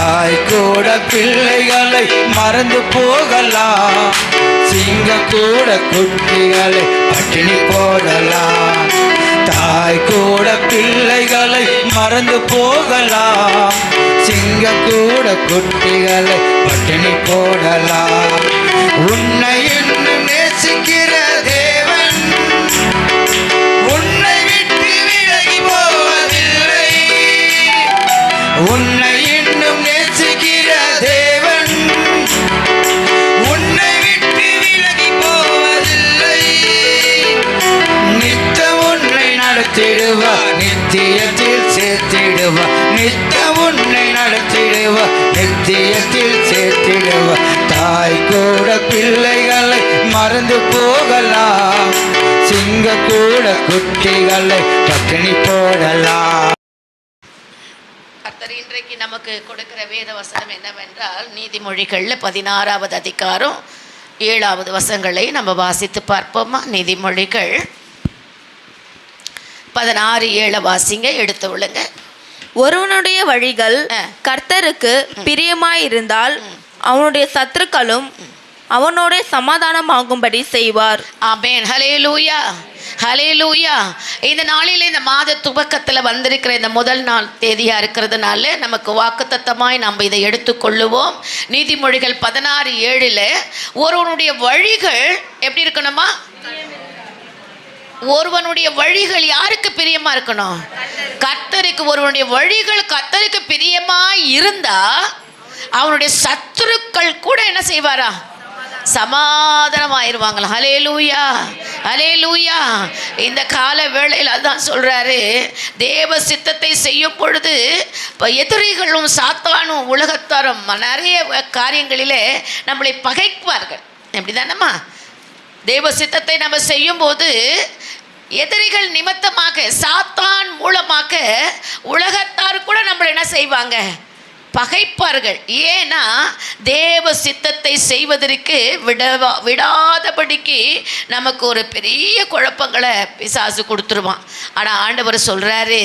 தாய் கூட பிள்ளைகளை மறந்து போகலாம், சிங்கம் கூட குட்டிகளை பட்டினி போடலாம். தாய் கூட பிள்ளைகளை மறந்து போகலாம், சிங்கம் கூட குட்டிகளை பட்டினி போடலாம். உன்னை இன்னும் நேசிக்கிற தேவன் உன்னை விட்டு விலகி போவதில்லை. உன்னை இன்னும் நேசிக்கிற தேவன் உன்னை விட்டு விலகி போவதில்லை. நித்தம் உன்னை நடத்திடுவார், நித்தியத்தில் சேர்த்திடுவார். நித்தம் உன்னை நடத்திடுவார், நித்தியத்தில் சேர்த்திடுவார். தாய் கூட பிள்ளைகளை மறந்து போகலாம், சிங்க கூட குட்டிகளை பட்டினி போடலாம். கர்த்தர் இன்றைக்கு நமக்கு கொடுக்கிற வேத வசனம் என்னவென்றால், நீதிமொழிகளில் 16வது அதிகாரம் 7வது வசனங்களை நம்ம வாசித்து பார்ப்போமா? நீதிமொழிகள் 16:7 வாசிங்க, எடுத்து விழுங்க. ஒருவனுடைய வழிகள் கர்த்தருக்கு பிரியமாயிருந்தால் அவனுடைய சத்துருக்களும் அவனோட சமாதானமாகும்படி செய்வார். ஆமென். ஹல்லேலூயா, ஹல்லேலூயா. இந்த நாளில் இந்த மாத துவக்கத்தில் வந்திருக்கிற இந்த முதல் நாள் தேதியாக இருக்கிறதுனால நமக்கு வாக்குத்தத்தமாய் நம்ம இதை எடுத்துக்கொள்ளுவோம். நீதிமொழிகள் 16:7 ஒருவனுடைய வழிகள் எப்படி இருக்கணுமா? ஒருவனுடைய வழிகள் யாருக்கு பிரியமா இருக்கணும்? கர்த்தருக்கு. ஒருவனுடைய வழிகள் கர்த்தருக்கு பிரியமா இருந்தா அவனுடைய சத்துருக்கள் கூட என்ன செய்வாரா? சமாதானம் ஆயிருவாங்களா? ஹல்லேலூயா, ஹல்லேலூயா. இந்த கால வேளையில் அதான் சொல்றாரு, தேவ சித்தத்தை செய்யும் பொழுது இப்போ எதிரிகளும் சாத்தானும் உலகத்தாரும் நிறைய காரியங்களிலே நம்மளை பகைக்குவார்கள். எப்படி தானம்மா? தேவ சித்தத்தை நம்ம செய்யும் போது எதிரிகள் நிமித்தமாக சாத்தான் மூலமாக உலகத்தார் கூட நம்மளை என்ன செய்வாங்க? பகைப்பார்கள். ஏன்னா தேவ சித்தத்தை செய்வதற்கு விடாதபடிக்கு நமக்கு ஒரு பெரிய குழப்பங்களை பிசாசு கொடுத்துருவான். ஆனால் ஆண்டவர் சொல்கிறாரு,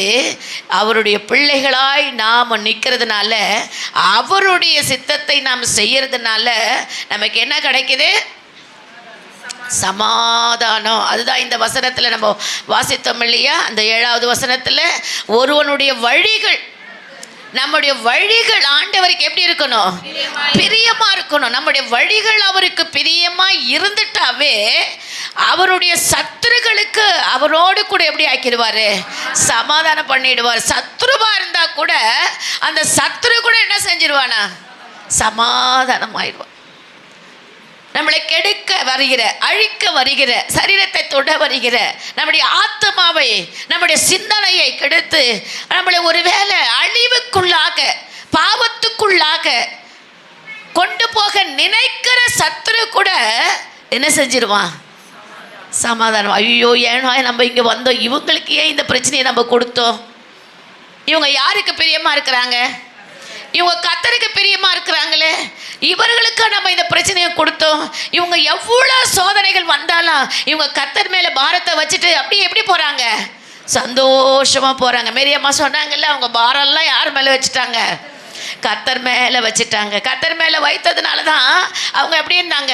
அவருடைய பிள்ளைகளாய் நாம் நிற்கிறதுனால, அவருடைய சித்தத்தை நாம் செய்யறதுனால நமக்கு என்ன கிடைக்குது? சமாதானம். அதுதான் இந்த வசனத்தில் நம்ம வாசித்தோம் இல்லையா? அந்த 7வது வசனத்தில் ஒருவனுடைய வழிகள், நம்முடைய வழிகள் ஆண்டவருக்கு எப்படி இருக்கணும்? பிரியமா இருக்கணும். நம்முடைய வழிகள் அவருக்கு பிரியமா இருந்துட்டாவே அவருடைய சத்துருக்களுக்கு அவரோடு கூட எப்படி ஆக்கிடுவாரு? சமாதானம் பண்ணிடுவார். சத்துருவா இருந்தா கூட அந்த சத்துரு கூட என்ன செஞ்சிருவானா? சமாதானம் ஆயிடுவான். நம்மளை கெடுக்க வருகிற, அழிக்க வருகிற, சரீரத்தை தொட வருகிற, நம்முடைய ஆத்மாவை, நம்முடைய சிந்தனையை கெடுத்து நம்மளை ஒருவேளை அழிவுக்குள்ளாக, பாவத்துக்குள்ளாக கொண்டு போக நினைக்கிற சத்துரு கூட என்ன செஞ்சிருவான்? சமாதானம். ஐயோ, ஏன்னா நம்ம இங்கே வந்தோம், இவங்களுக்கு ஏன் இந்த பிரச்சனையை நம்ம கொடுத்தோம்? இவங்க யாருக்கு பிரியமா இருக்கிறாங்க? இவங்க கர்த்தருக்கு பிரியமா இருக்கிறாங்களே, இவர்களுக்கு நம்ம இந்த பிரச்சனையை கொடுத்தோம். இவங்க எவ்வளோ சோதனைகள் வந்தாலும் இவங்க கர்த்தர் மேலே பாரத்தை வச்சுட்டு அப்படியே எப்படி போகிறாங்க? சந்தோஷமாக போகிறாங்க. மேரியம்மா சொன்னாங்கல்ல, அவங்க பாரம்லாம் யார் மேலே வச்சுட்டாங்க? கர்த்தர் மேலே வச்சுட்டாங்க. கர்த்தர் மேலே வைத்ததுனால தான் அவங்க எப்படி இருந்தாங்க?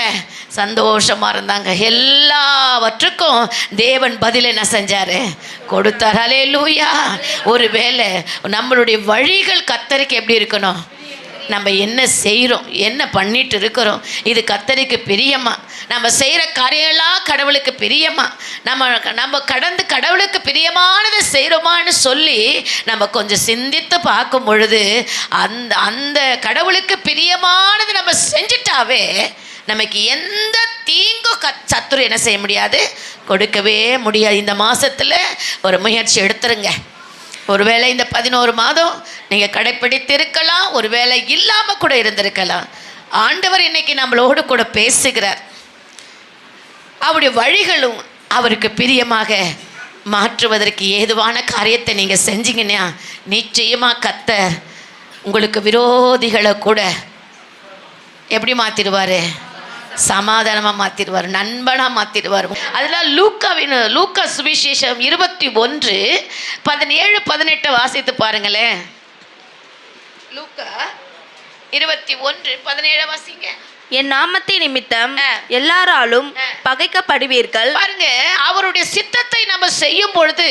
சந்தோஷமாக இருந்தாங்க. எல்லாவற்றுக்கும் தேவன் பதில் என்ன செஞ்சார்? கொடுத்தார். ஹல்லேலூயா. ஒருவேளை நம்மளுடைய வழிகள் கர்த்தருக்கு எப்படி இருக்கணும்? நம்ம என்ன செய்கிறோம், என்ன பண்ணிட்டு இருக்கிறோம், இது கர்த்தருக்கு பிரியமா? நம்ம செய்கிற காரியெல்லாம் கடவுளுக்கு பிரியமா? நம்ம கடந்து கடவுளுக்கு பிரியமானதை செய்கிறோமான்னு சொல்லி நம்ம கொஞ்சம் சிந்தித்து பார்க்கும் பொழுது அந்த கடவுளுக்கு பிரியமானது நம்ம செஞ்சிட்டாவே நமக்கு எந்த தீங்கும் சத்துரு என்ன செய்ய முடியாது? கொடுக்கவே முடியாது. இந்த மாதத்தில் ஒரு முயற்சி எடுத்துருங்க. ஒருவேளை இந்த 11 மாதம் நீங்கள் கடைப்பிடித்து இருக்கலாம், ஒருவேளை இல்லாமல் கூட இருந்திருக்கலாம். ஆண்டவர் இன்னைக்கு நம்மளோடு கூட பேசுகிறார். அவருடைய வழிகளும் அவருக்கு பிரியமாக மாற்றுவதற்கு ஏதுவான காரியத்தை நீங்கள் செஞ்சீங்கன்னா நிச்சயமாக கர்த்தர் உங்களுக்கு விரோதிகளை கூட எப்படி மாற்றிடுவார்? சமாதானமாக மாற்றிடுவார், நண்பனாக மாற்றிடுவார். அதெல்லாம் லூக்கா சுவிசேஷம் 21:17-18 வாசித்து பாருங்களேன். லூக்கா 21:17 வாசிங்க. என் நாமத்தை நிமித்தம் எல்லாராலும் பகைக்கப்படுவீர்கள். பாருங்க, அவருடைய சித்தத்தை நம்ம செய்யும் பொழுது,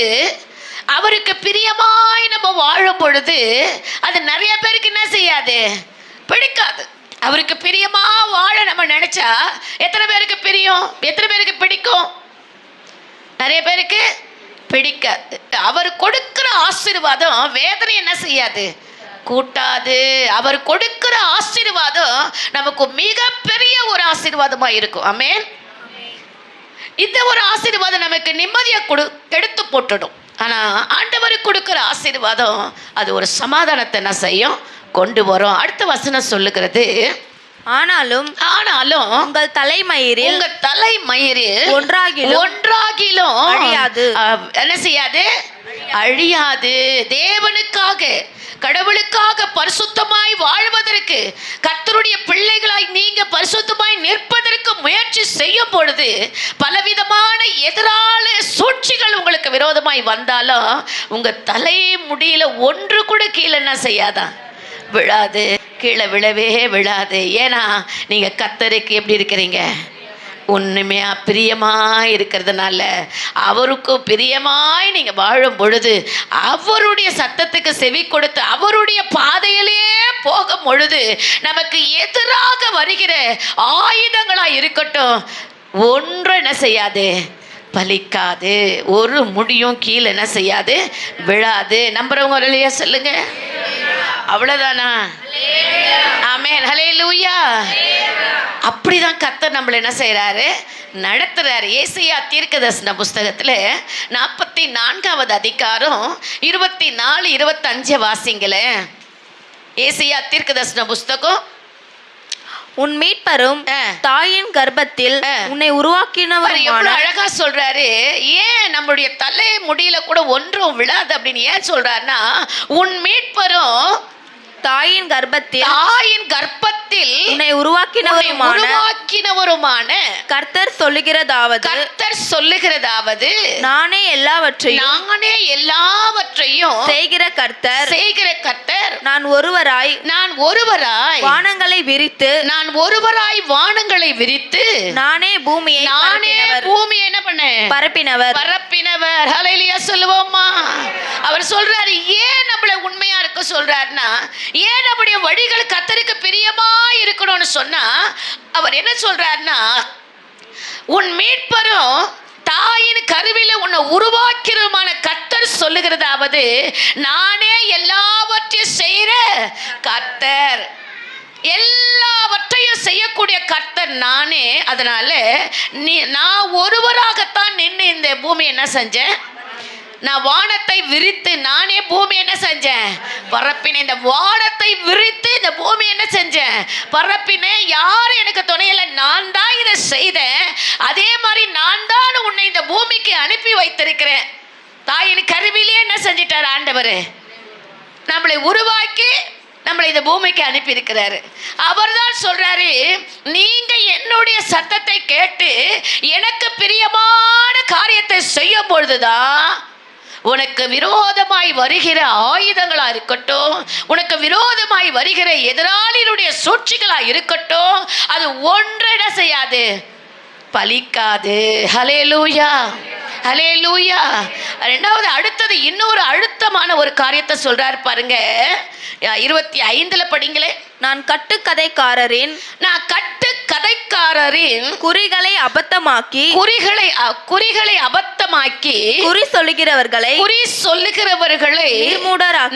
அவருக்கு பிரியமாய் நம்ம வாழும் பொழுது, அது நிறைய பேருக்கு என்ன செய்யாது? பிடிக்காது. அவருக்கு பிரியமா வாழ நம்ம நினைச்சா எத்தனை பேருக்கு பிரியும்? எத்தனை பேருக்கு பிடிக்கும்? நிறைய பேருக்கு பிடிக்காது. அவர் கொடுக்கிற ஆசீர்வாதம் வேதனை என்ன செய்யாது? கூட்டாது. அவர் கொடுக்கிற ஆசீர்வாதம் நமக்கு மிகப்பெரிய ஒரு ஆசீர்வாதமா இருக்கும். ஆமென். இந்த ஒரு ஆசீர்வாதம் நமக்கு நிம்மதியை கெடுத்து போட்டுடும். ஆனா ஆண்டவர் கொடுக்கிற ஆசீர்வாதம் அது ஒரு சமாதானத்தை என்ன செய்யும்? கொண்டு வரும். அடுத்த வசனம் சொல்லுகிறது, ஆனாலும் உங்கள் தலைமயிரில் ஒன்றாகிலும் அழியாது. என்ன செய்யாது? அழியாது. தேவனுக்காக, கடவுளுக்காக பரிசுத்தமாய் வாழ்வதற்கு, கர்த்தருடைய பிள்ளைகளாய் நீங்க பரிசுத்தமாய் நிற்பதற்கு முயற்சி செய்யும் பொழுது, பலவிதமான எதிரால சூழ்ச்சிகள் உங்களுக்கு விரோதமாய் வந்தாலும் உங்க தலை முடியில ஒன்று கூட கீழே என்ன செய்யாதான்? விழாது. கீழே விழவே விழாது. ஏன்னா நீங்க கர்த்தருக்கு எப்படி இருக்கிறீங்க? உண்மையா பிரியமாய் இருக்கிறதுனால, அவருக்கு பிரியமாய் நீங்க வாழும் பொழுது, அவருடைய சத்தத்துக்கு செவி கொடுத்து அவருடைய பாதையிலே போகும் பொழுது, நமக்கு எதிராக வருகிற ஆயுதங்களா இருக்கட்டும், ஒன்றும் என்ன செய்யாது? பலிக்காது. ஒரு முடியும் கீழே என்ன செய்யாது? விழாது. நம்புறவங்க இல்லையா சொல்லுங்க. அவ்வளவுதானா? ஆமென். ஹல்லேலூயா. அப்படிதான் கர்த்தர் நம்மள என்ன செய்யறாரு? நடத்துறாரு. ஏசாயா தீர்க்கதரிசன புஸ்தகத்துல 44வது அதிகாரம் 24-25 வாசிங்களே. ஏசாயா தீர்க்கதரிசன புஸ்தகம். உன் மீட்பரும் தாயின் கர்ப்பத்தில் உன்னை உருவாக்கினவர். எவ்வளவு அழகா சொல்றாரு. ஏன் நம்முடைய தலை முடியில கூட ஒன்றும் விழாது அப்படின்னு ஏன் சொல்றாருன்னா, உன் மீட்பரும் தாயின் கர்ப்பத்தில் உன்னை உருவாக்கினவருமான கர்த்தர் சொல்லுகிறதாவது, நானே எல்லாவற்றையும் செய்கிற கர்த்தர், நான் ஒருவராய் வானங்களை விரித்து நானே பூமியை என்ன பண்ணேன்? பரப்பினவர். ஹல்லேலூயா சொல்லுவோமா? அவர் சொல்றாரு, ஏன் நம்மள உண்மையா இருக்க சொல்றாருன்னா, ஏன் நம்முடைய வழிகள் கர்த்தருக்கு பிரியமா இருக்கணும்னு சொன்னா, அவர் என்ன சொல்றாருன்னா, உன் மீட்பரும் தாயின் கருவில உன்னை உருவாக்கிறமான கர்த்தர் சொல்லுகிறதாவது, நானே எல்லாவற்றையும் செய்கிற கர்த்தர், எல்லாவற்றையும் செய்யக்கூடிய கர்த்தர் நானே. அதனால நான் ஒருவராகத்தான் நின்று இந்த பூமி என்ன செஞ்சேன்? நான் வானத்தை விரித்து நானே பூமி என்ன செஞ்சேன்? பரப்பினேன். இந்த வானத்தை விரித்து இந்த பூமி என்ன செஞ்சேன்? பரப்பினேன். யாரும் எனக்கு துணையில, நான் தான் இதை செய்தேன். அதே மாதிரி நான் தான் உன்னை இந்த பூமிக்கு அனுப்பி வைத்திருக்கிறேன். தாயின் கருவிலே என்ன செஞ்சிட்டார் ஆண்டவர்? நம்மளை உருவாக்கி நம்மளை இந்த பூமிக்கு அனுப்பி இருக்கிறாரு. அவர் தான் சொல்றாரு, நீங்க என்னுடைய சத்தத்தை கேட்டு எனக்கு பிரியமான காரியத்தை செய்யும் பொழுதுதான் உனக்கு விரோதமாய் வருகிற ஆயுதங்களா இருக்கட்டும், உனக்கு விரோதமாய் வருகிற எதிராளிகளுடைய சூழ்ச்சிகளா இருக்கட்டும், அது ஒன்றை செய்யாது? பலிக்காது. ஹல்லேலூயா, ஹல்லேலூயா. ரெண்டாவது அடுத்தது இன்னொரு அழுத்தமான ஒரு காரியத்தை சொல்றாரு பாருங்க. 25 படிங்களே. நான் கட்டுக்கதைக்காரரின் குறிகளை அபத்தமாக்கி குறி சொல்லுகிறவர்களை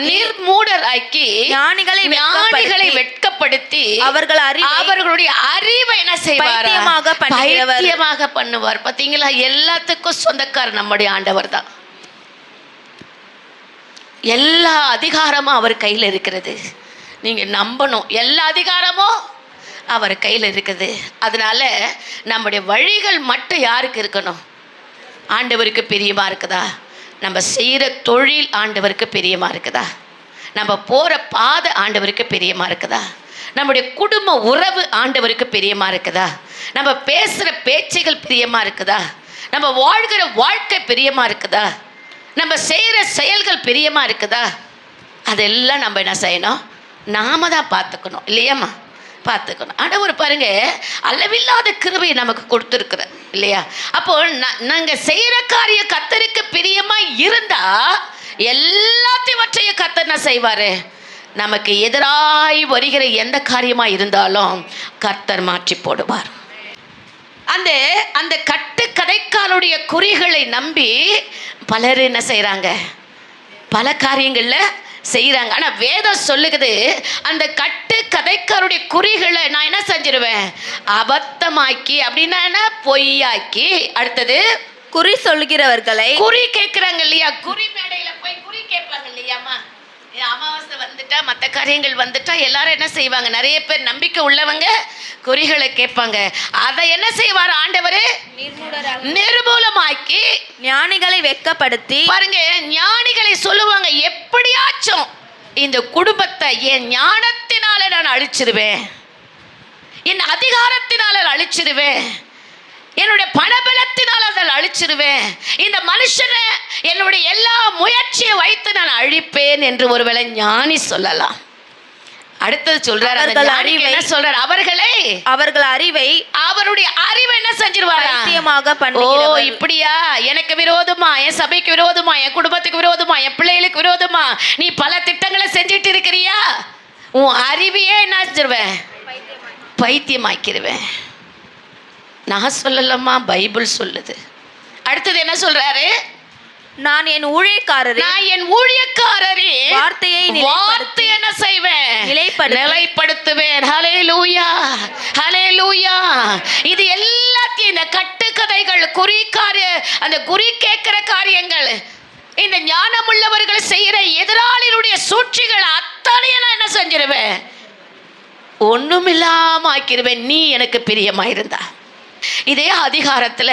நிர்மூடராக்கி ஞானிகளை வெட்கப்படுத்தி அவர்களுடைய அறிவை என்ன செய்வார்? பைத்தியமாக பண்ணுவார். பாத்தீங்களா? எல்லாத்துக்கும் சொந்தக்காரர் நம்முடைய ஆண்டவர் தான். எல்லா அதிகாரமும் அவர் கையில் இருக்கிறது. நீங்க நம்பணும், எல்லா அதிகாரமும் அவர் கையில் இருக்குது. அதனால நம்முடைய வழிகள் மட்டும் யாருக்கு இருக்கணும்? ஆண்டவருக்கு பிரியமா இருக்குதா? நம்ம செய்கிற தொழில் ஆண்டவருக்கு பிரியமா இருக்குதா? நம்ம போகிற பாதை ஆண்டவருக்கு பிரியமா இருக்குதா? நம்முடைய குடும்ப உறவு ஆண்டவருக்கு பிரியமா இருக்குதா? நம்ம பேசுகிற பேச்சுகள் பிரியமா இருக்குதா? நம்ம வாழ்கிற வாழ்க்கை பிரியமா இருக்குதா? நம்ம செய்கிற செயல்கள் பிரியமா இருக்குதா? அதெல்லாம் நம்ம என்ன செய்யணும்? நாம தான் பார்த்துக்கணும் இல்லையாம்மா, பார்த்துக்கணும். ஆண்டவர் பாருங்க அளவில்லாத கிருபையை நமக்கு கொடுத்துருக்குற இல்லையா. அப்போ நாங்கள் செய்கிற காரியம் கர்த்தருக்கு பிரியமா இருந்தா எல்லாத்தையும் கர்த்தர் என்ன செய்வாரு, நமக்கு எதிராய் வருகிற எந்த காரியமா இருந்தாலும் கர்த்தர் மாற்றி போடுவார். அந்த அந்த கட்டு கதைக்காலுடைய குறிகளை நம்பி பலர் என்ன செய்கிறாங்க, பல காரியங்களில் செய்கிறாங்க. ஆனால் வேதம் சொல்லுகிறது அந்த கட்டு கதைக்காருடைய குறிகளை நான் என்ன செஞ்சிருவேன், அபத்தமாக்கி, அப்படின்னா என்ன, பொய்யாக்கி. அடுத்தது குறி சொல்கிறவர்களை, குறி கேட்குறாங்க இல்லையா, குறி மேடையில் போய் குறி கேட்பாங்க இல்லையாம்மா. அமாவாசை வந்துட்டா, மற்ற காரியங்கள் வந்துட்டா எல்லாரும் என்ன செய்வாங்க, நிறைய பேர் நம்பிக்கை உள்ளவங்க குறிகளை கேட்பாங்க. அதை என்ன செய்வார் ஆண்டவர், நிர்மூலமாக்கி ஞானிகளை வெட்கப்படுத்தி. பாருங்க, ஞானிகளை சொல்லுவாங்க, எப்படியாச்சும் இந்த குடும்பத்தை என் ஞானத்தினால நான் அழிச்சிருவேன், என் அதிகாரத்தினால அழிச்சிருவேன், என்னுடைய பணபலத்தினால் அதை அழிச்சிருவேன், இந்த மனுஷனை என்னுடைய எல்லா முயற்சியை வைத்து நான் அழிப்பேன் என்று ஒருவேளை ஞானி சொல்லலாம். அடுத்தது சொல்றாரு, என்ன சொல்றாரு, அவர்கள் அறிவை அவருடைய அறிவை என்ன செஞ்சிருவாரா, ஓ இப்படியா, எனக்கு விரோதமா, என் சபைக்கு விரோதமா, என் குடும்பத்துக்கு விரோதமா, என் பிள்ளைகளுக்கு விரோதமா நீ பல திட்டங்களை செஞ்சுட்டு இருக்கிறியா, உன் அறிவையே என்ன செஞ்சிருவேன், பைத்தியமாக்கிடுவேன். நான் சொல்லலம்மா, பைபிள் சொல்லுது. அடுத்தது என்ன சொல்றாரு, நான் என் ஊழியக்காரரின் வார்த்தையை என்ன செய்வேன், நிலைப்படுத்துவேன். ஹல்லேலூயா, ஹல்லேலூயா. இது எல்லாத்தையும் இந்த கட்டுக்கதைகள், அந்த குறி கேட்கிற காரியங்கள், இந்த ஞானமுள்ளவர்கள் செய்கிற எதிராளிகளுடைய சூழ்ச்சிகள் அத்தனையும் நான் என்ன செஞ்சிருவேன், ஒண்ணுமில்லாம ஆக்கிடுவேன், நீ எனக்கு பிரியமா இருந்தா. இதே அதிகாரத்தில்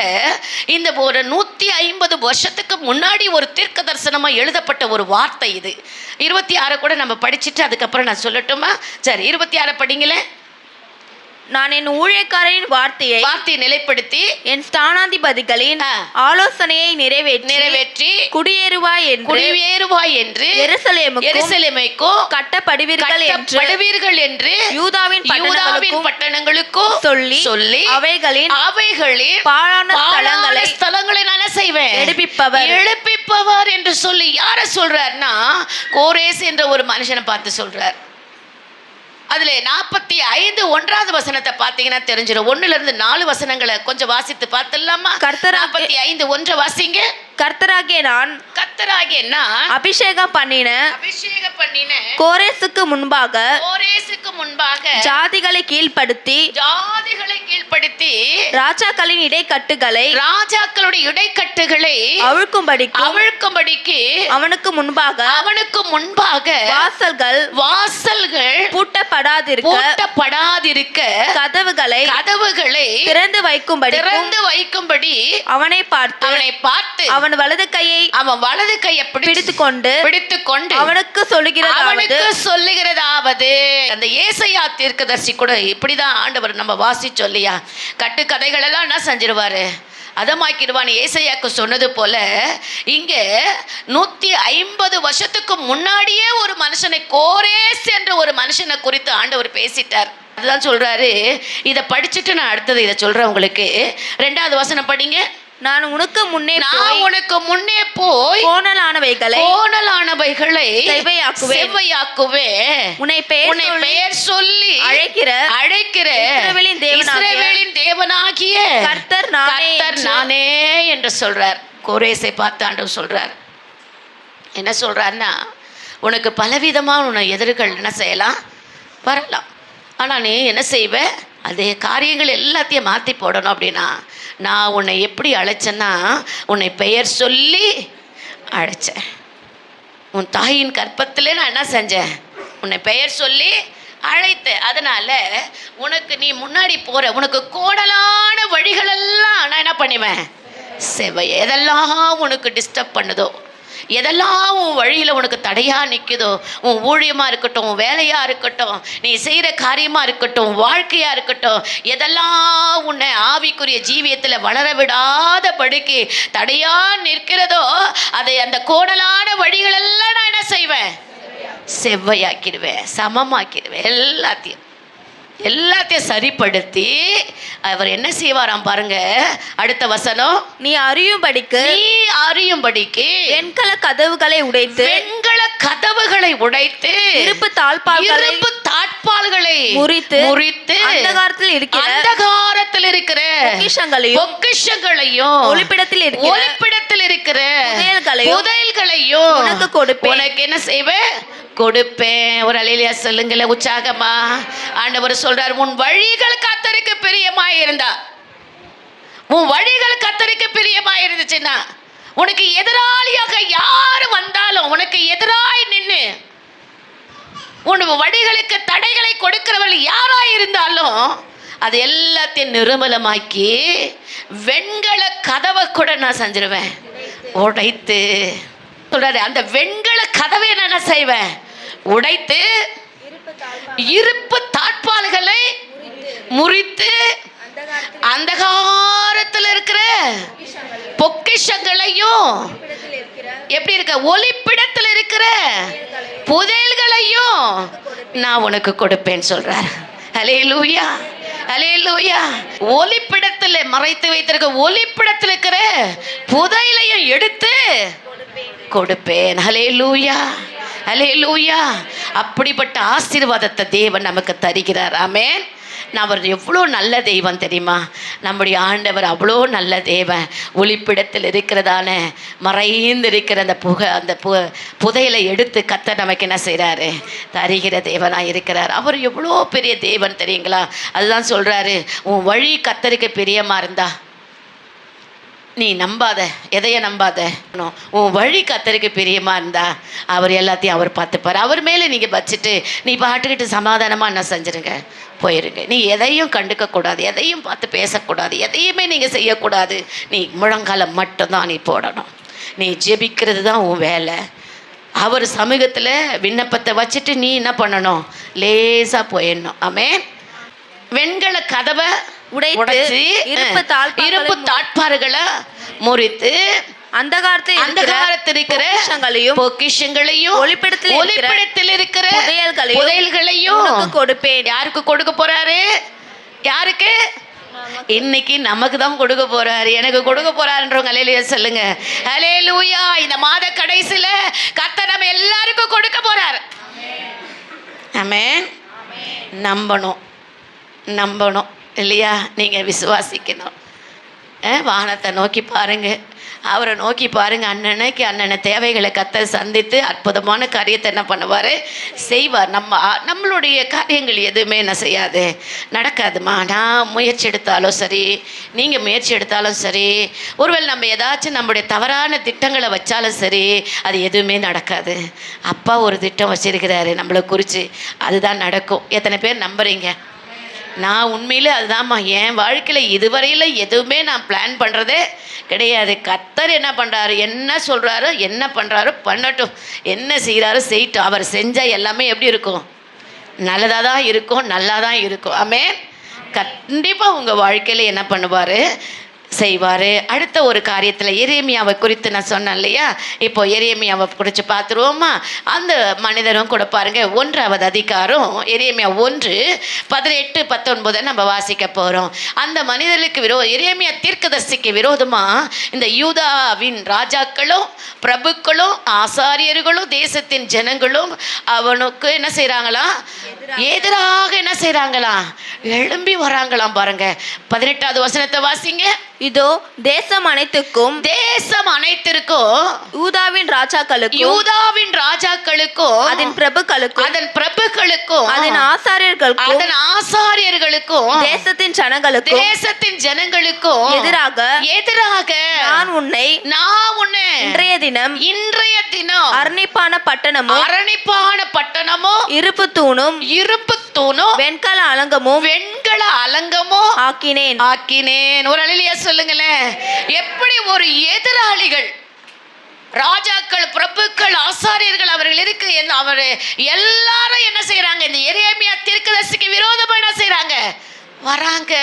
இந்த ஒரு 150 வருஷத்துக்கு முன்னாடி ஒரு தீர்க்க தரிசனமாக எழுதப்பட்ட ஒரு வார்த்தை இது. 26 கூட நம்ம படிச்சுட்டு அதுக்கப்புறம் நான் சொல்லட்டுமா? சரி, 26 படிங்களே. நான் என் ஊழியக்காரரின் வார்த்தையை நிலைப்படுத்தி என் ஸ்தானாதிபதிகளின் ஆலோசனையை நிறைவேற்றி குடியேறுவாய் என்று எருசலேமுக்கும் கட்டப்படுவீர்கள் என்று யூதாவின் பட்டணங்களுக்கும் சொல்லி அவைகளின் பாழான ஸ்தலங்களை நான் செய்வேன், எழுப்பிப்பவர் என்று சொல்லி யார சொல்றாருன்னா, கோரேஸ் என்ற ஒரு மனுஷனை பார்த்து சொல்றார். அதுல 45 1வது வசனத்தை பார்த்தீங்கன்னா தெரிஞ்சிடும். 1லிருந்து 4 வசனங்களை கொஞ்சம் வாசித்து பார்த்துடலாமா? 45 1 வாசிங்க. கர்த்தராகிய நான் அபிஷேகம் பண்ணின கோரேசுக்கு முன்பாக ஜாதிகளை கீழ்ப்படுத்தி ராஜாக்களின் ராஜாக்களுடைய இடைக்கட்டுகளை அவிழ்க்கும்படிக்கு அவனுக்கு முன்பாக வாசல்கள் பூட்டப்படாதிருக்க கதவுகளை திறந்து வைக்கும்படி அவனை பார்த்து அவன் வலது கையை பிடித்துக்கொண்டு அவனுக்கு சொல்லுகிறதாவது. அந்த ஏசாயா தீர்க்கதரிசி கூட இப்படிதான் ஆண்டவர் நம்ம வாசிச்சோம் இல்லையா, கட்டுக்கதைகள் எல்லாம் என்ன செஞ்சிருவாரு, அதமாக்கிடுவான். ஏசாயாக்கு சொன்னது போல இங்க 150 வருஷத்துக்கு முன்னாடியே ஒரு மனுஷனை, கோரேஸ் என்ற ஒரு மனுஷனை குறித்து ஆண்டவர் பேசிட்டார். அதுதான் சொல்றாரு. இதை படிச்சுட்டு நான் அடுத்தது இதை சொல்றேன் உங்களுக்கு. 2வது வசனம் படிங்க. நான் உனக்கு முன்னே போய் கோணலானவைகளை செவ்வையாக்குவே, உன்னை பெயர் சொல்லி அழைக்கிற இஸ்ரவேலின் தேவனாகிய கர்த்தர் நானே என்று சொல்றார். கோரேசை பார்த்து ஆண்டவர் சொல்றார். என்ன சொல்றாருன்னா, உனக்கு பலவிதமாக உன்னை எதிர்கள் என்ன செய்யலாம், வரலாம். ஆனால் நீ என்ன செய்வ, அதே காரியங்கள் எல்லாத்தையும் மாற்றி போடணும். அப்படின்னா நான் உன்னை எப்படி அழைச்சேன்னா, உன்னை பெயர் சொல்லி அழைச்சேன். உன் தாயின் கற்பத்திலே நான் என்ன செஞ்சேன், உன்னை பெயர் சொல்லி அழைத்தேன். அதனால் உனக்கு நீ முன்னாடி போகிற உனக்கு கோடலான வழிகளெல்லாம் நான் என்ன பண்ணுவேன், செவ்வை. எதெல்லாம் உனக்கு டிஸ்டர்ப் பண்ணுதோ, எதெல்லாம் உன் வழியில் உனக்கு தடையாக நிற்குதோ, உன் ஊழியமாக இருக்கட்டும், உன் வேலையாக இருக்கட்டும், நீ செய்கிற காரியமாக இருக்கட்டும், வாழ்க்கையாக இருக்கட்டும், எதெல்லாம் உன்னை ஆவிக்குரிய ஜீவியத்தில் வளர விடாதபடிக்கு தடையாக நிற்கிறதோ, அதை அந்த கோடலான வழிகளெல்லாம் நான் என்ன செய்வேன், செவ்வையாக்கிடுவேன், சமமாக்கிடுவேன். எல்லாத்தையும் சரிப்படுத்தி அவர் என்ன செய்வாராம் பாருங்க. அடுத்த வசனம், நீ அறியும்படிக்கு வெண்கல கதவுகளை உடைத்து இருப்பு தாழ்பால்களை முறித்து அந்தகாரத்தில் இருக்கிற பொக்கிஷங்களையும் ஒளிப்பிடத்தில் இருக்கிற புதையல்களையும் உனக்கு கொடுப்பேன். உனக்கு என்ன செய்வேன்? கொடுப்பேன். ஒரு அல்லேலூயா சொல்லுங்களேன் உற்சாகமா. ஆண்டவர் சொல்றார், உன் வழிகள் கர்த்தருக்கு பிரியமாய் இருந்தா, உன் வழிகள் கர்த்தருக்கு பிரியமாய் இருந்துச்சுன்னா, உனக்கு எதிராளியாக யார் வந்தாலும் உனக்கு எதிராய் நின்று உன் வழிகளுக்கு தடைகளை கொடுக்கிறவர்கள் யாராய் இருந்தாலும் அது எல்லாத்தையும் நிர்மலமாக்கி வெண்கல கதவை கூட நான் செஞ்சிருவேன், உடைத்து சொல்றாரு. அந்த வெண்கல கதவை என்ன செய்வேன்? உடைத்து இருப்பு தாழ்பால்களை முறித்து அந்தகாரத்தில் இருக்கிற பொக்கிஷங்களையும் எப்படி இருக்க ஒளிப்பிடத்தில் இருக்கிற புதையல்களையும் நான் உனக்கு கொடுப்பேன் சொல்றார். அல்லேலூயா, அல்லேலூயா. ஒளிப்பிடத்தில் மறைத்து வைத்திருக்க ஒளிப்பிடத்தில் இருக்கிற புதையலையும் எடுத்து கொடுப்பேன். அல்லேலூயா, அல்லேலூயா. அப்படிப்பட்ட ஆசீர்வாதத்தை தேவன் நமக்கு தருகிறார். ஆமென். அவர் எவ்வளோ நல்ல தெய்வம் தெரியுமா? நம்முடைய ஆண்டவர் அவ்வளோ நல்ல தேவன். ஒளிப்பிடத்தில் இருக்கிறதான மறைந்து இருக்கிற அந்த புதையலை எடுத்து கர்த்தர் நமக்கு என்ன செய்கிறாரு? தருகிற தேவனாக இருக்கிறார். அவர் எவ்வளோ பெரிய தேவன் தெரியுங்களா? அதுதான் சொல்கிறாரு, உன் வழி கர்த்தருக்கு பிரியமாக இருந்தா நீ நம்பாத, எதைய நம்பாத. உன் வழி கர்த்தருக்கு பிரியமா இருந்தா அவர் எல்லாத்தையும் அவர் பார்த்துப்பார். அவர் மேலே நீங்கள் வச்சுட்டு நீ பாட்டுக்கிட்டு சமாதானமாக என்ன செஞ்சுருங்க, போயிருங்க. நீ எதையும் கண்டுக்கக்கூடாது, எதையும் பார்த்து பேசக்கூடாது, எதையுமே நீங்கள் செய்யக்கூடாது. நீ முழங்காலம் மட்டும்தான் நீ போடணும். நீ ஜெபிக்கிறது தான் உன் வேலை. அவர் சமூகத்தில் விண்ணப்பத்தை வச்சுட்டு நீ என்ன பண்ணணும்? லேசாக போயிடணும். ஆமென். வெண்கல கதவை உடைத்து இருப்பு தாழ்பார்களை முறித்து அந்தகாரத்தில் இருக்கிற பொக்கிஷங்களையும் ஒளிப்பிடத்தில் இருக்கிற புதையல்களையும் கொடுப்பேன். யாருக்கு கொடுக்க போறாரு? யாருக்கு? இன்னைக்கு நமக்கு தான் கொடுக்க போறாரு, எனக்கு கொடுக்க போறாருன்றவங்க அல்லேலூயா சொல்லுங்க. அல்லேலூயா. இந்த மாத கடைசியில கர்த்தர் நம்ம எல்லாருக்கும் கொடுக்க போறாரு. ஆமென். நம்பணும் இல்லையா? நீங்கள் விசுவாசிக்கணும். வானத்தை நோக்கி பாருங்க, அவரை நோக்கி பாருங்க. அண்ணனை தேவைகளை கர்த்தர் சந்தித்து அற்புதமான காரியத்தை என்ன பண்ணுவார்? செய்வார். நம்மளுடைய காரியங்கள் எதுவுமே என்ன செய்யாது, நடக்காதுமா. நான் முயற்சி எடுத்தாலும் சரி, நீங்கள் முயற்சி எடுத்தாலும் சரி, ஒருவேளை நம்ம ஏதாச்சும் நம்முடைய தவறான திட்டங்களை வச்சாலும் சரி, அது எதுவுமே நடக்காது. அப்பா ஒரு திட்டம் வச்சிருக்கிறாரு நம்மளை குறித்து, அதுதான் நடக்கும். எத்தனை பேர் நம்புறீங்க? நான் உண்மையிலே அதுதான்மா என் வாழ்க்கையில் இதுவரையில் எதுவுமே நான் பிளான் பண்ணுறதே கிடையாது. கர்த்தர் என்ன பண்ணுறாரு, என்ன சொல்கிறாரோ, என்ன பண்ணுறாரோ பண்ணட்டும், என்ன செய்கிறாரோ செய்யட்டும். அவர் செஞ்சால் எல்லாமே எப்படி இருக்கும்? நல்லதாக தான் இருக்கும், நல்லா தான் இருக்கும். ஆமென். கண்டிப்பாக உங்கள் வாழ்க்கையில் என்ன பண்ணுவார்? செய்வார். அடுத்த ஒரு காரியத்தில் எரேமியாவை குறித்து நான் சொன்னேன் இல்லையா? இப்போ எரேமியாவை குறித்து பார்த்துருவோமா? அந்த மனிதரும் கூட பாருங்க, 1வது அதிகாரம் எரேமியா 1:18-19 நம்ம வாசிக்க போகிறோம். அந்த மனிதர்களுக்கு எரேமியா தீர்க்கதரிசிக்கு விரோதமாக இந்த யூதாவின் ராஜாக்களும் பிரபுக்களும் ஆசாரியர்களும் தேசத்தின் ஜனங்களும் அவனுக்கு என்ன செய்கிறாங்களாம்? எதிராக என்ன செய்கிறாங்களாம்? எழும்பி வராங்களாம். பாருங்க 18வது வசனத்தை வாசிங்க. இதோ தேசம் அனைத்திற்கும் யூதாவின் ராஜாக்களுக்கும் அதன் பிரபுக்களுக்கும் அதன் ஆசாரியர்களுக்கும் தேசத்தின் ஜனங்களுக்கும் எதிராக நான் உன்னை இன்றைய தினம் அரணிப்பான பட்டணமும் இருப்பு தூணும் வெண்கல அலங்கமும் ஆக்கினேன். ஒரு அல்லேலூயா சொல்லுங்களேன். எப்படி ஒரு எதிராளிகள், ராஜாக்கள், பிரபுக்கள், ஆசாரியர்கள் அவர்கள் இருக்கு, அவர் எல்லாரும் என்ன செய்யறாங்க? இந்த எரேமியா தீர்க்கதரிசிக்கு விரோதமா என்ன செய்யறாங்க? வராங்க.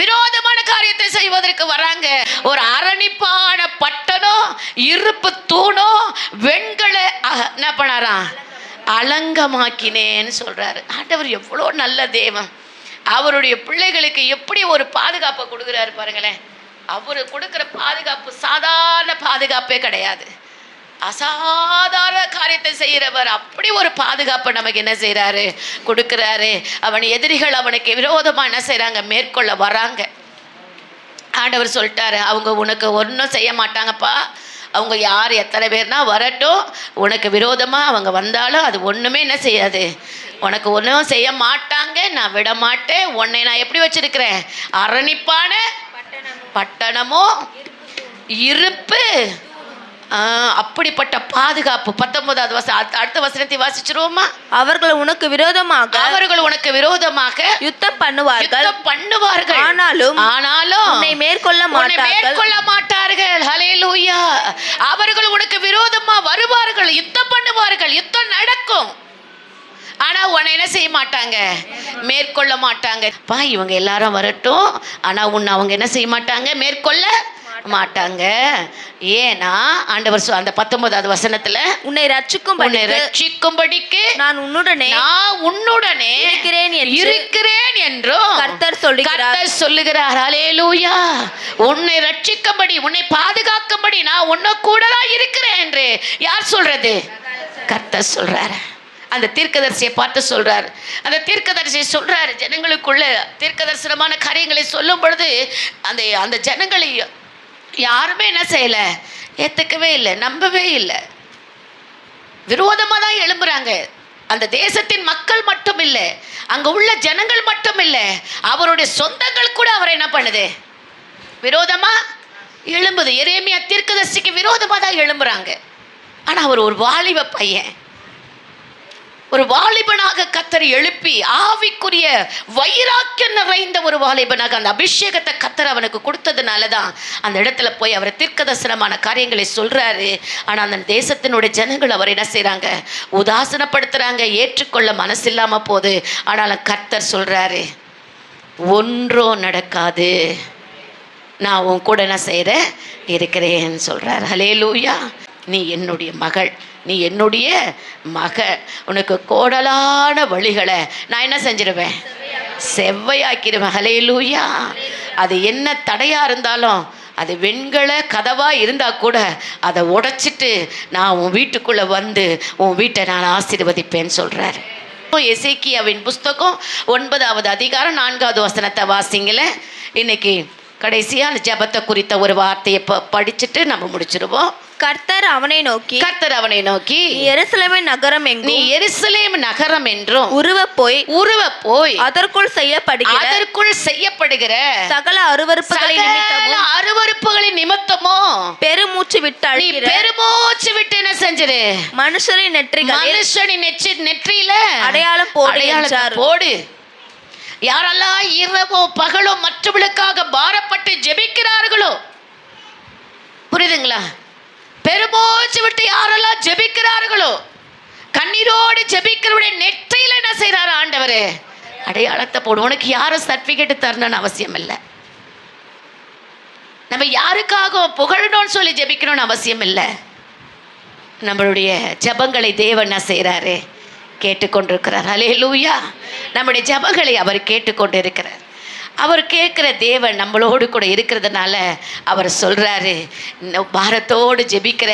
விரோதமான காரியத்தை செய்வதற்கு வராங்க. ஒரு அரணிப்பான பட்டணம், இருப்பு தூணும், வெண்கல என்ன பண்ணாராம், அலங்கமாக்கினேன்னு சொல்றாரு. ஆண்டவர் எவ்வளோ நல்ல தேவன். அவருடைய பிள்ளைகளுக்கு எப்படி ஒரு பாதுகாப்பை கொடுக்குறாரு பாருங்களேன். அவரு கொடுக்குற பாதுகாப்பு சாதாரண பாதுகாப்பே கிடையாது. அசாதாரண காரியத்தை செய்கிறவர். அப்படி ஒரு பாதுகாப்பை நமக்கு என்ன செய்கிறாரு, கொடுக்குறாரு. அவன் எதிரிகள் அவனுக்கு விரோதமாக என்ன செய்கிறாங்க, மேற்கொள்ள வராங்க. ஆண்டவர் சொல்லிட்டாரு, அவங்க உனக்கு ஒன்றும் செய்ய மாட்டாங்கப்பா. அவங்க யார் எத்தனை பேர்னா வரட்டும், உனக்கு விரோதமாக அவங்க வந்தாலும் அது ஒன்றுமே என்ன செய்யாது, உனக்கு ஒன்றும் செய்ய மாட்டாங்க. நான் விட மாட்டேன். உன்னை நான் எப்படி வச்சிருக்கிறேன், அரணிப்பான பட்டணமோ இருப்பு. அப்படிப்பட்ட பாதுகாப்பு. 19வது வசனம், அடுத்த வசனத்தை வாசிச்சிருவோமா? அவர்கள் உனக்கு விரோதமாக யுத்தம் பண்ணுவார்கள். ஆனாலும் உன்னை மேற்கொள்ள மாட்டார்கள். ஹல்லேலூயா. அவர்கள் உனக்கு விரோதமா வருவார்கள், யுத்தம் பண்ணுவார்கள், யுத்தம் நடக்கும். ஆனா உன்னை என்ன செய்ய மாட்டாங்க, மேற்கொள்ள மாட்டாங்க. இவங்க எல்லாரும் வரட்டும், ஆனா உன்னை அவங்க என்ன செய்ய மாட்டாங்க, மேற்கொள்ள மாட்டாங்க. ஏன்னா ஆண்டவர் அந்த 19வது வசனத்துல உன்னை ரட்சிக்கும்படிக்கு நான் உன்னுடனே இருக்கிறேன் என்றும் கர்த்தர் சொல்லுகிறார். ஹல்லேலூயா. உன்னை ரட்சிக்கும்படி, உன்னை பாதுகாக்கும்படி நான் உன்ன கூட தான் இருக்கிறேன் என்று யார் சொல்றது, கர்த்தர் சொல்றாரு. அந்த தீர்க்கதரிசியை பார்த்து சொல்றாரு. அந்த தீர்க்கதரிசியை சொல்றாரு, ஜனங்களுக்குள்ள தீர்க்கதரிசனமான காரியங்களை சொல்லும் பொழுது அந்த ஜனங்களை யாருமே என்ன செய்யல, ஏத்துக்கவே இல்லை, நம்பவே இல்லை. விரோதமா தான் எழும்புறாங்க. அந்த தேசத்தின் மக்கள் மட்டும் இல்லை, அங்க உள்ள ஜனங்கள் மட்டும் இல்லை, அவருடைய சொந்தங்கள் கூட அவரை என்ன பண்ணுது, விரோதமா எழும்புது. எரேமியா தீர்க்கதரிசிக்கு விரோதமா தான் எழும்புறாங்க. ஆனா அவர் ஒரு வாலிப பையன், ஒரு வாலிபனாக கர்த்தர் எழுப்பி, ஆவிக்குரிய வைராக்கியம் நிறைந்த ஒரு வாலிபனாக அந்த அபிஷேகத்தை கர்த்தர் அவனுக்கு கொடுத்ததுனால தான் அந்த இடத்துல போய் அவர் தீர்க்கதரிசனமான காரியங்களை சொல்றாரு. ஆனால் அந்த தேசத்தினுடைய ஜனங்கள் அவர் என்ன செய்றாங்க, உதாசனப்படுத்துறாங்க, ஏற்றுக்கொள்ள மனசு இல்லாம போகுது. ஆனாலும் கர்த்தர் சொல்றாரு, ஒன்றும் நடக்காது, நான் உன் கூட என்ன செய்கிறேன், இருக்கிறேன்னு சொல்றாரு. ஹல்லேலூயா. நீ என்னுடைய மகள், நீ என்னுடைய மக, உனக்கு கோடலான வழிகளை நான் என்ன செஞ்சிருவேன், செவ்வையாக்கிடுவேன். ஹல்லேலூயா. அது என்ன தடையா இருந்தாலும், அது வெண்கல கதவா இருந்தா கூட அதை உடைச்சிட்டு நான் உன் வீட்டுக்குள்ள வந்து உன் வீட்டை நான் ஆசீர்வதிப்பேன்னு சொல்றாரு. எசேக்கியாவின் புஸ்தகம் 9வது அதிகாரம் 4வது வசனத்தை வாசிங்கள. இன்னைக்கு கடைசியா அந்த ஜெபத்தை குறித்த ஒரு வார்த்தையை படிச்சுட்டு நம்ம முடிச்சிருவோம். கர்த்தர் அவனை நோக்கி எருசலேம் நகரம் என்றும் உருவ போய் அதற்குள் செய்யப்படுகிற சகல அருவருப்புகளின் நிமித்தமோ பெருமூச்சு விட்டு என்ன செஞ்சிரு, மனுஷனின் நெற்றியில அடையாளம் போடு. யாரெல்லாம் இரவோ பகலோ மற்றவர்களுக்காக பாரப்பட்டு ஜெபிக்கிறார்களோ, புரியுதுங்களா, பெருமூச்சு விட்டு யாரெல்லாம் ஜெபிக்கிறார்களோ, கண்ணீரோடு ஜெபிக்கிறவருடைய நெற்றியில என்ன செய்யறாரு ஆண்டவர், அடையாளத்தை போடு. உனக்கு யாரும் சர்டிபிகேட் தரணும்னு அவசியம் இல்லை. நம்ம யாருக்காக புகழணும்னு சொல்லி ஜெபிக்கணும்னு அவசியம் இல்லை. நம்மளுடைய ஜெபங்களை தேவன் என்ன செய்யறாரு, கேட்டுக்கொண்டிருக்கிறார். ஹல்லேலூயா. நம்முடைய ஜெபங்களை அவர் கேட்டுக்கொண்டிருக்கிறார். அவர் கேட்குற தேவன் நம்மளோடு கூட இருக்கிறதுனால அவர் சொல்றாரு, பாரத்தோடு ஜெபிக்கிற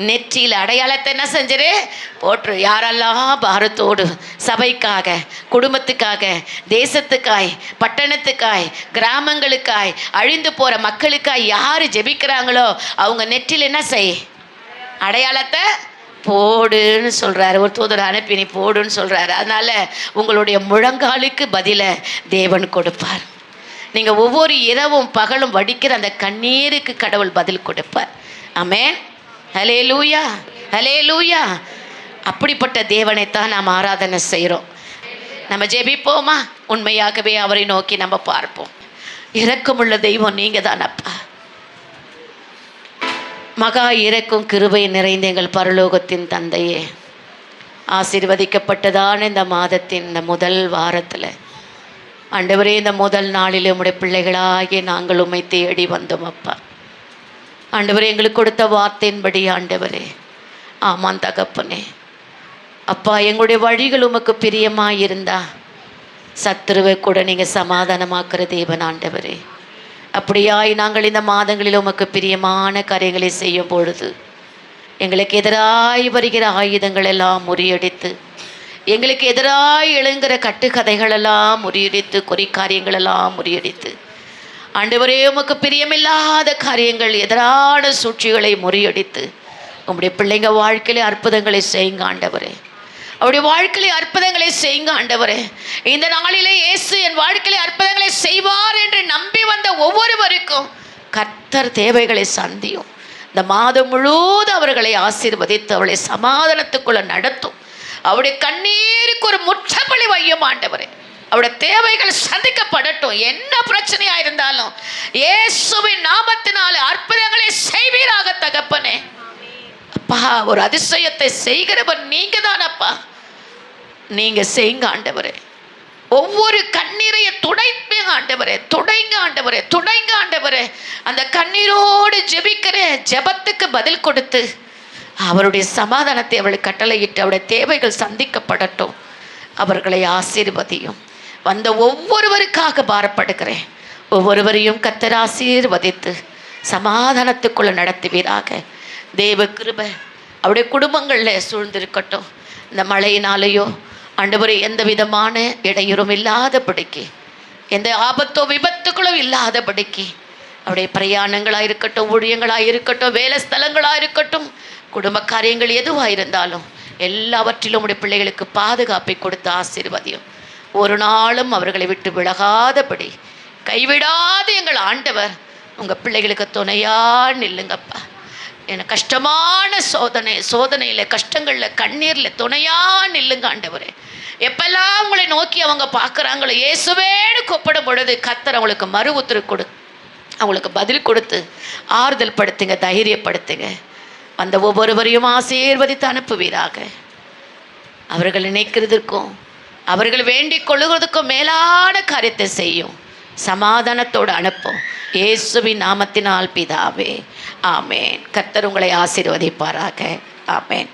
நெற்றியில் அடையாளத்தை என்ன செஞ்சிரு, போற்று. யாரெல்லாம் பாரத்தோடு சபைக்காக, குடும்பத்துக்காக, தேசத்துக்காய், பட்டணத்துக்காய், கிராமங்களுக்காய், அழிந்து போற மக்களுக்காய் யார் ஜெபிக்கிறாங்களோ அவங்க நெற்றியில் என்ன செய், அடையாளத்தை போடுன்னு சொல்றாரு. ஒரு தூதரை அனுப்பி நீ போடுன்னு சொல்றாரு. அதனால உங்களுடைய முழங்காலுக்கு பதில தேவன் கொடுப்பார். நீங்க ஒவ்வொரு இரவும் பகலும் வடிக்கிற அந்த கண்ணீருக்கு கடவுள் பதில் கொடுப்பார். ஆமென். ஹல்லேலூயா, ஹல்லேலூயா. அப்படிப்பட்ட தேவனைத்தான் நாம் ஆராதனை செய்கிறோம். நம்ம ஜெபிப்போமா? உண்மையாகவே அவரை நோக்கி நம்ம பார்ப்போம். இரக்கமுள்ள தெய்வம் நீங்க தான் அப்பா. மகா இறக்கும் கிருபை நிறைந்த எங்கள் பரலோகத்தின் தந்தையே, ஆசீர்வதிக்கப்பட்டதான இந்த மாதத்தின் இந்த முதல் வாரத்தில் ஆண்டவரே, இந்த முதல் நாளில் உம்முடைய பிள்ளைகளாகிய நாங்கள் உம்மை தேடி வந்தோம் அப்பா. ஆண்டவரே, எங்களுக்கு கொடுத்த வார்த்தையின்படி ஆண்டவரே, ஆமாம் தகப்பனே அப்பா, எங்களுடைய வழிகள் உமக்கு பிரியமாக இருந்தா சத்துருவை கூட நீங்கள் சமாதானமாக்குற தேவன் ஆண்டவரே. அப்படியாய் நாங்கள் இந்த மாதங்களில் உமக்கு பிரியமான காரியங்களை செய்யும் பொழுது எங்களுக்கு எதிராய் வருகிற ஆயுதங்கள் எல்லாம் முறியடித்து, எங்களுக்கு எதிராய் எழுங்கிற கட்டுக்கதைகளெல்லாம் முறியடித்து, குறிக்காரியங்களெல்லாம் முறியடித்து, ஆண்டவரே உமக்கு பிரியமில்லாத காரியங்கள், எதிரான சூழ்ச்சிகளை முறியடித்து உங்களுடைய பிள்ளைங்க வாழ்க்கையிலே அற்புதங்களை செய்யுங்க ஆண்டவரே. அவருடைய வாழ்க்கையிலே அற்புதங்களை செய்யுங்க ஆண்டவரே. இந்த நாளிலே இயேசு என் வாழ்க்கையிலே அற்புதங்களை செய்வார் என்று நம்பி வந்த ஒவ்வொருவருக்கும் கர்த்தர் தேவைகளை சந்தியும். இந்த மாதம் முழுவதும் அவர்களை ஆசீர்வதித்து அவளை சமாதானத்துக்குள்ள நடத்தும். அவருடைய கண்ணீருக்கு ஒரு முற்றப்பலி வையும் ஆண்டவரே. அவருடைய தேவைகள் சந்திக்கப்படட்டும். என்ன பிரச்சனையா இருந்தாலும் இயேசுவின் நாமத்தினால அற்புதங்களை செய்வீராக தகப்பனே. அப்பா, ஒரு அதிசயத்தை செய்கிறவர் நீங்க தான் அப்பா. நீங்க செய்யுங்க ஆண்டவரே. ஒவ்வொரு கண்ணீரையை துடைப்பீங்க ஆண்டவரே. துடைங்க ஆண்டவரே, துடைங்க ஆண்டவரே. அந்த கண்ணீரோடு ஜெபிக்கிற ஜெபத்துக்கு பதில் கொடுத்து அவருடைய சமாதானத்தை அவளுக்கு கட்டளையிட்டு அவருடைய தேவைகள் சந்திக்கப்படட்டும். அவர்களை ஆசீர்வதியும். வந்த ஒவ்வொருவருக்காக பாரப்படுகிறேன். ஒவ்வொருவரையும் கர்த்தர் ஆசீர்வதித்து சமாதானத்துக்குள்ள நடத்துவீராக. தேவ கிருபை அவருடைய குடும்பங்களில் சூழ்ந்திருக்கட்டும். இந்த மழையினாலேயோ ஆண்டவரே எந்த விதமான இடையூறும் இல்லாதபடிக்கு, எந்த ஆபத்தோ விபத்துக்களும் இல்லாதபடிக்கு அவருடைய பிரயாணங்களாக இருக்கட்டும், ஊழியங்களாக இருக்கட்டும், வேலை ஸ்தலங்களாக இருக்கட்டும், குடும்ப காரியங்கள் எதுவாக இருந்தாலும் எல்லாவற்றிலும் உடைய பிள்ளைகளுக்கு பாதுகாப்பை கொடுத்து ஆசீர்வதியும். ஒரு நாளும் அவர்களை விட்டு விலகாதபடி கைவிடாது எங்கள் ஆண்டவர் உங்கள் பிள்ளைகளுக்கு துணையாக நில்லுங்கப்பா. எனக்கு கஷ்டமான சோதனையில் கஷ்டங்களில் கண்ணீரில் துணையாக நில்லுங்க ஆண்டவரே. எப்பெல்லாம் உங்களை நோக்கி அவங்க பார்க்குறாங்களோ இயேசுவேன்னு கூப்பிடும் பொழுது கர்த்தர் அவங்களுக்கு மறு உத்தரவு அவங்களுக்கு பதில் கொடுத்து ஆறுதல் படுத்துங்க, தைரியப்படுத்துங்க. வந்த ஒவ்வொருவரையும் ஆசீர்வதித்து அனுப்புவீராக. அவர்கள் நினைக்கிறதுக்கும் அவர்கள் வேண்டிக் கொள்ளுகிறதுக்கும் மேலான காரியத்தை செய்யும். சமாதானத்தோடு அனுப்பும். இயேசுவின் நாமத்தினால் பிதாவே, ஆமேன். கர்த்தர் உங்களை ஆசீர்வதிப்பாராக. ஆமேன்.